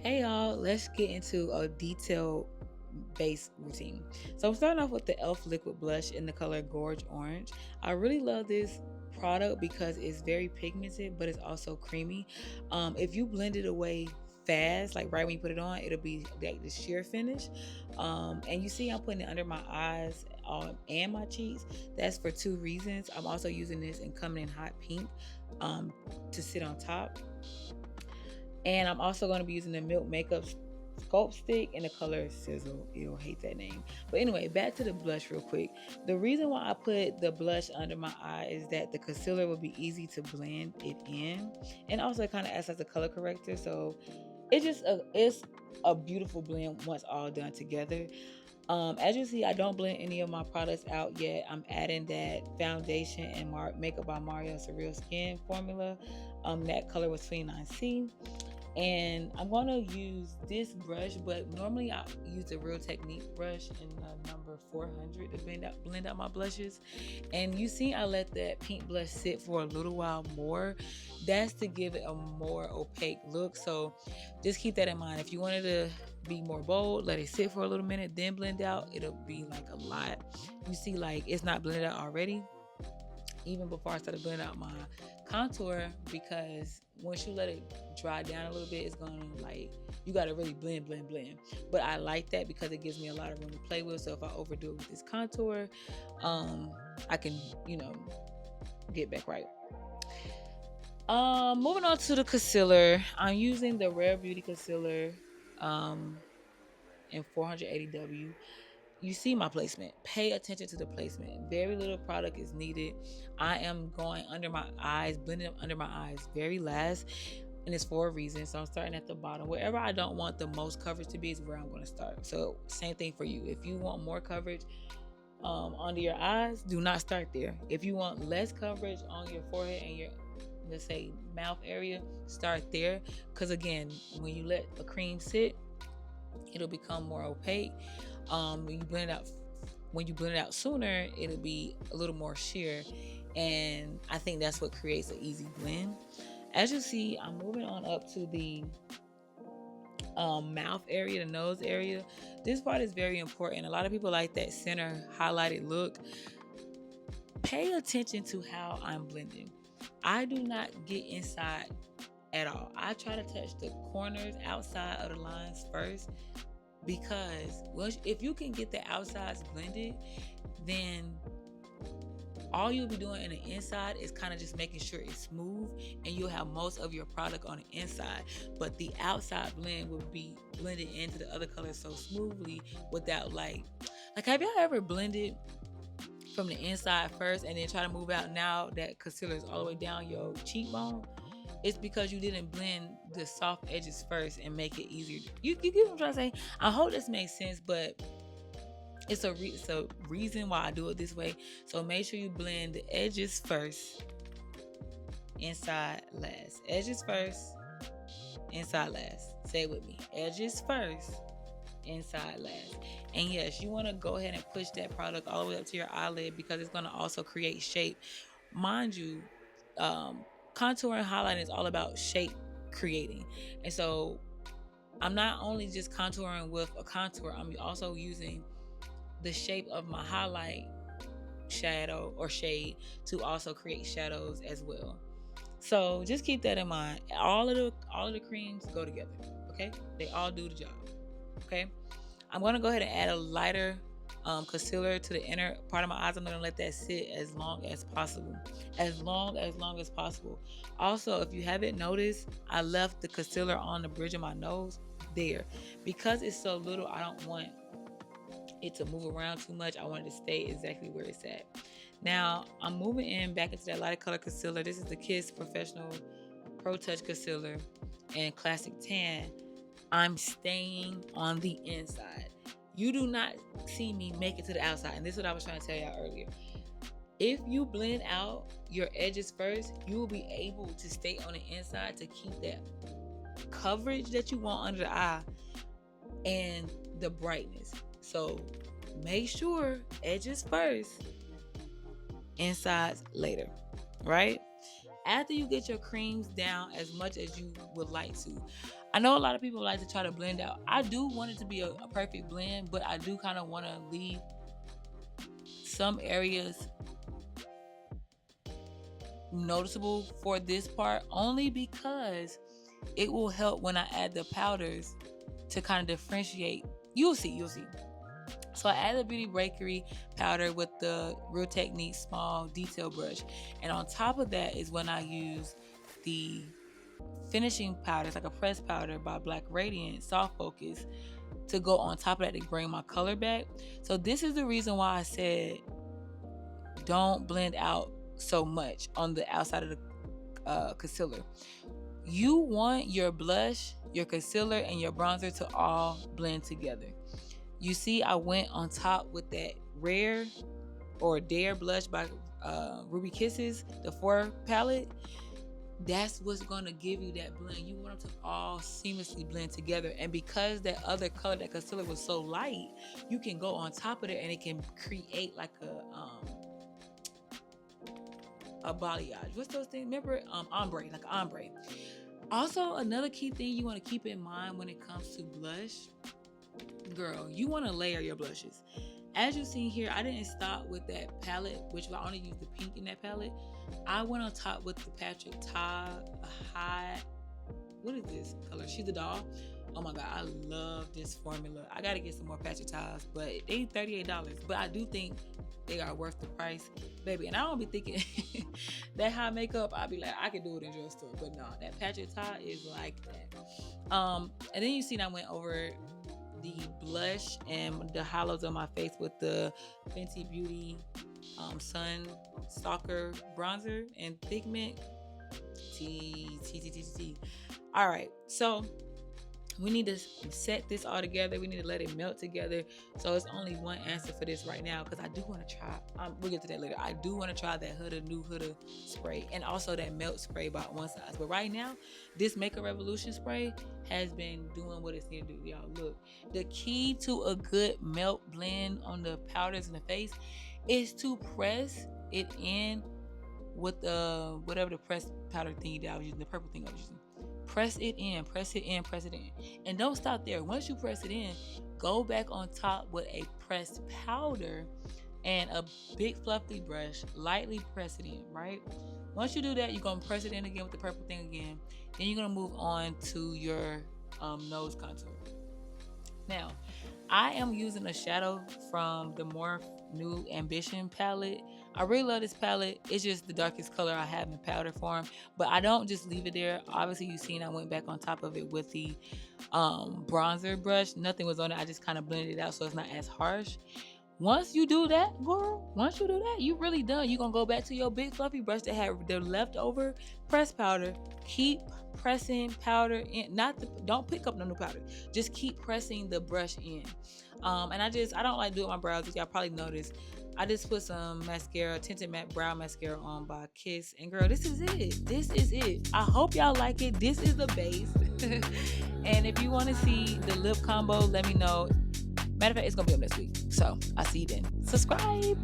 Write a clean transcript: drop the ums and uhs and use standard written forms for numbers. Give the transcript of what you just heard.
Hey y'all, let's get into a detailed base routine. So I'm starting off with the e.l.f. liquid blush in the color Gorge Orange. I really love this product because it's very pigmented, but it's also creamy. If you blend it away fast, like right when you put it on, it'll be like the sheer finish. And you see I'm putting it under my eyes and my cheeks. That's for two reasons. I'm also using this in Coming in Hot Pink um, to sit on top. And I'm also going to be using the Milk Makeup Sculpt Stick in the color Sizzle. You'll hate that name. But anyway, back to the blush real quick. The reason why I put the blush under my eye is that the concealer will be easy to blend it in. And also it kind of acts as a color corrector. So it's a beautiful blend once all done together. As you see, I don't blend any of my products out yet. I'm adding that foundation and Makeup by Mario Surreal Skin formula. That color was 29C. And I'm going to use this brush, but normally I use the Real Technique brush in the number 400 to blend out my blushes. And you see I let that pink blush sit for a little while more. That's to give it a more opaque look. So just keep that in mind. If you wanted to be more bold, let it sit for a little minute, then blend out. It'll be like a lot. You see like it's not blended out already even before I started blending out my contour, because once you let it dry down a little bit, it's gonna like you gotta really blend. But I like that because it gives me a lot of room to play with. So if I overdo it with this contour, um, I can, get back right. Moving on to the concealer. I'm using the Rare Beauty concealer um in 480W. You see my placement. Pay attention to the placement. Very little product is needed. I am going under my eyes, blending under my eyes very last, and it's for a reason. So I'm starting at the bottom. Wherever I don't want the most coverage to be is where I'm going to start. So same thing for you. If you want more coverage under your eyes, do not start there. If you want less coverage on your forehead and your, let's say, mouth area, start there. Because again, when you let a cream sit, it'll become more opaque. When you blend it out sooner, it'll be a little more sheer, and I think that's what creates an easy blend. As you see, I'm moving on up to the mouth area, the nose area. This part is very important. A lot of people like that center highlighted look. Pay attention to how I'm blending. I do not get inside at all. I try to touch the corners outside of the lines first, because if you can get the outsides blended, then all you'll be doing in the inside is kind of just making sure it's smooth, and you'll have most of your product on the inside, but the outside blend will be blended into the other colors so smoothly without like have y'all ever blended from the inside first and then try to move out? Now that concealer is all the way down your cheekbone, it's because you didn't blend the soft edges first and make it easier. You get what I'm trying to say? I hope this makes sense, but it's a reason why I do it this way. So make sure you blend the edges first, inside last. Edges first, inside last. Say it with me. Edges first, inside last. And yes, you want to go ahead and push that product all the way up to your eyelid, because it's going to also create shape. Mind you, contour and highlighting is all about shape creating. And so I'm not only just contouring with a contour, I'm also using the shape of my highlight shadow or shade to also create shadows as well. So just keep that in mind. All of the creams go together. Okay, they all do the job. Okay, I'm gonna go ahead and add a lighter concealer to the inner part of my eyes. I'm gonna let that sit as long as possible. As long as possible. Also, if you haven't noticed, I left the concealer on the bridge of my nose there. Because it's so little, I don't want it to move around too much. I want it to stay exactly where it's at. Now, I'm moving in back into that lighter color concealer. This is the Kiss Professional Pro Touch Concealer in Classic Tan. I'm staying on the inside. You do not see me make it to the outside. And this is what I was trying to tell y'all earlier. If you blend out your edges first, you will be able to stay on the inside to keep that coverage that you want under the eye and the brightness. So make sure edges first, insides later, right? After you get your creams down as much as you would like to, I know a lot of people like to try to blend out. I do want it to be a perfect blend, but I do kind of want to leave some areas noticeable for this part, only because it will help when I add the powders to kind of differentiate. You'll see. So I add the Beauty Bakery powder with the Real Technique small detail brush. And on top of that is when I use the finishing powder. It's like a pressed powder by Black Radiant Soft Focus to go on top of that to bring my color back. So this is the reason why I said don't blend out so much on the outside of the concealer. You want your blush, your concealer, and your bronzer to all blend together. You see, I went on top with that Rare or Dare blush by Ruby Kisses, the 4 palette. That's what's going to give you that blend. You want them to all seamlessly blend together. And because that other color, that concealer was so light, you can go on top of it and it can create like a balayage. What's those things? Remember, ombre, like an ombre. Also, another key thing you want to keep in mind when it comes to blush, girl, you want to layer your blushes. As you've seen here, I didn't stop with that palette, which I only used the pink in that palette. I went on top with the Patrick Ta High. What is this color? She's a doll. Oh my God, I love this formula. I gotta get some more Patrick Ties, but they $38. But I do think they are worth the price, baby. And I don't be thinking that high makeup. I'll be like, I can do it in drugstore, but no, that Patrick Tie is like that. And then you see, I went over the blush and the hollows on my face with the Fenty Beauty Sun Stalker bronzer and pigment. All right, so we need to set this all together. We need to let it melt together. So it's only one answer for this right now, because I do want to try. We'll get to that later. I do want to try that New Huda spray and also that melt spray by One Size. But right now, this Makeup Revolution spray has been doing what it's needed to do. Y'all, look. The key to a good melt blend on the powders in the face is to press it in with the whatever the pressed powder thing that I was using, the purple thing I was using. Press it in. And don't stop there. Once you press it in, go back on top with a pressed powder and a big fluffy brush. Lightly press it in, right? Once you do that, you're going to press it in again with the purple thing again. Then you're going to move on to your nose contour. Now, I am using a shadow from the Morphe New Ambition palette. I really love this palette. It's just the darkest color I have in powder form, but I don't just leave it there. Obviously, you've seen I went back on top of it with the bronzer brush. Nothing was on it. I just kind of blended it out so it's not as harsh. Once you do that, girl, you really done. You're going to go back to your big fluffy brush that had the leftover pressed powder. Keep pressing powder in. Don't pick up no new powder. Just keep pressing the brush in. And I don't like doing my brows. Y'all probably noticed. I just put some mascara, tinted matte brow mascara on by Kiss. And girl, this is it. I hope y'all like it. This is the base. And if you want to see the lip combo, let me know. Matter of fact, it's going to be up next week. So I'll see you then. Subscribe.